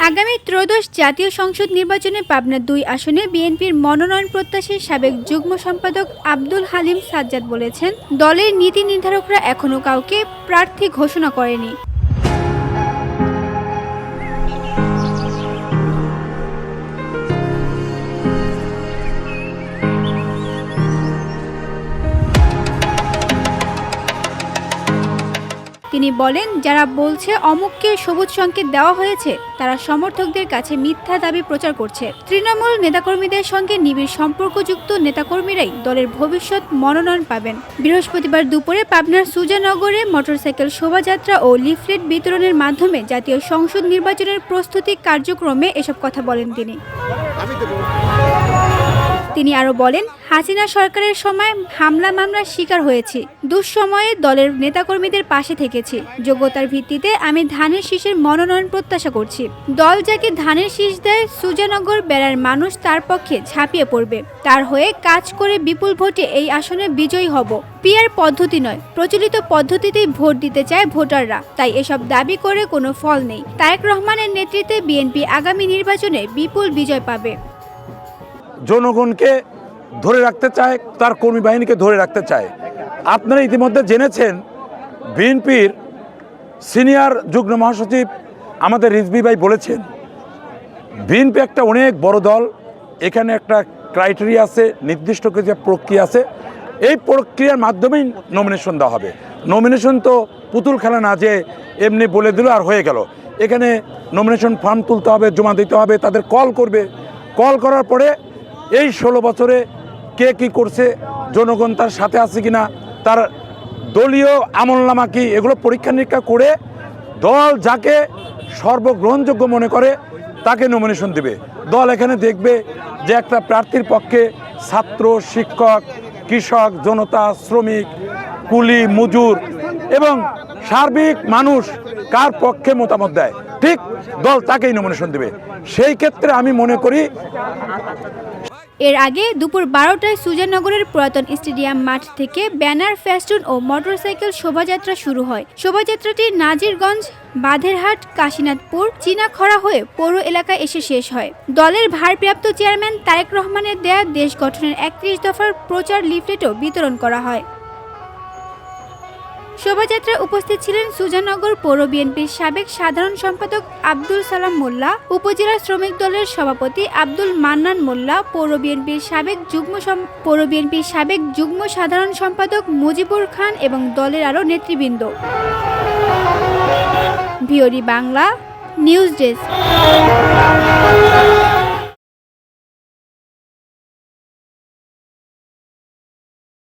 আগামী ত্রয়োদশ জাতীয় সংসদ নির্বাচনে পাবনা ২ আসনে বিএনপির মনোনয়ন প্রত্যাশী সাবেক যুগ্ম সম্পাদক আব্দুল হালিম সাজ্জাদ বলেছেন, দলের নীতি নির্ধারকরা এখনো কাউকে প্রার্থী ঘোষণা করেনি। তিনি বলেন, যারা বলছে অমুককে সবুজ সংকেত দেওয়া হয়েছে তারা সমর্থকদের কাছে মিথ্যা দাবি প্রচার করছে। তৃণমূল নেতাকর্মীদের সঙ্গে নিবিড় সম্পর্কযুক্ত নেতাকর্মীরাই দলের ভবিষ্যৎ মনোনয়ন পাবেন। বৃহস্পতিবার দুপুরে পাবনার সুজানগরে মোটরসাইকেল শোভাযাত্রা ও লিফলেট বিতরণের মাধ্যমে জাতীয় সংসদ নির্বাচনের প্রস্তুতি কার্যক্রমে এসব কথা বলেন তিনি আরও বলেন, হাসিনা সরকারের সময় হামলা মামলার শিকার হয়েছি। দুঃসময়ে দলের নেতাকর্মীদের পাশে থেকেছি। যোগ্যতার ভিত্তিতে আমি ধানের শীষের মনোনয়ন প্রত্যাশা করছি। দল যাকে ধানের শীষ দেয়, সুজানগর বেড়ার মানুষ তার পক্ষে ঝাঁপিয়ে পড়বে। তার হয়ে কাজ করে বিপুল ভোটে এই আসনে বিজয়ী হব। পিআর পদ্ধতি নয়, প্রচলিত পদ্ধতিতেই ভোট দিতে চায় ভোটাররা। তাই এসব দাবি করে কোনো ফল নেই। তারেক রহমানের নেতৃত্বে বিএনপি আগামী নির্বাচনে বিপুল বিজয় পাবে। জনগণকে ধরে রাখতে চায়, তার কর্মী বাহিনীকে ধরে রাখতে চায়। আপনারা ইতিমধ্যে জেনেছেন, বিএনপির সিনিয়র যুগ্ম মহাসচিব আমাদের রিজভী ভাই বলেছেন, বিএনপি একটা অনেক বড় দল, এখানে একটা ক্রাইটেরিয়া আছে, নির্দিষ্ট কিছু প্রক্রিয়া আছে। এই প্রক্রিয়ার মাধ্যমেই নমিনেশন দেওয়া হবে। নমিনেশন তো পুতুল খেলা না যে এমনি বলে দিল আর হয়ে গেল। এখানে নমিনেশন ফর্ম তুলতে হবে, জমা দিতে হবে, তাদের কল করবে। কল করার পরে এই 16 বছরে কে কি করছে, জনগণ তার সাথে আছে কিনা, তার দলীয় আমলনামা কি, এগুলো পরীক্ষা নিরীক্ষা করে দল যাকে সর্বগ্রহণযোগ্য মনে করে তাকে নমিনেশন দেবে। দল এখানে দেখবে যে একটা প্রার্থীর পক্ষে ছাত্র, শিক্ষক, কৃষক, জনতা, শ্রমিক, কুলি, মজুর এবং সার্বিক মানুষ কার পক্ষে মতামত দেয়, ঠিক দল তাকেই নমিনেশন দেবে। সেই ক্ষেত্রে আমি মনে করি। এর আগে দুপুর 12টায় সুজানগরের পুরাতন স্টেডিয়াম মাঠ থেকে ব্যানার, ফেস্টুন ও মোটরসাইকেল শোভাযাত্রা শুরু হয়। শোভাযাত্রাটি নাজিরগঞ্জ, বাধেরহাট, কাশীনাথপুর, চীনাখড়া হয়ে পৌর এলাকায় এসে শেষ হয়। দলের ভারপ্রাপ্ত চেয়ারম্যান তারেক রহমানের দেয়া দেশ গঠনের 31 দফার প্রচার লিফলেটও বিতরণ করা হয়। শোভাযাত্রায় উপস্থিত ছিলেন সুজানগর পৌর বিএনপির সাবেক সাধারণ সম্পাদক আব্দুল সালাম মোল্লা, উপজেলা শ্রমিক দলের সভাপতি আব্দুল মান্নান মোল্লা, পৌর বিএনপির সাবেক যুগ্ম সাধারণ সম্পাদক মুজিবুর খান এবং দলের আরও নেতৃবৃন্দ। ভিওরি বাংলা নিউজ ডেস্ক।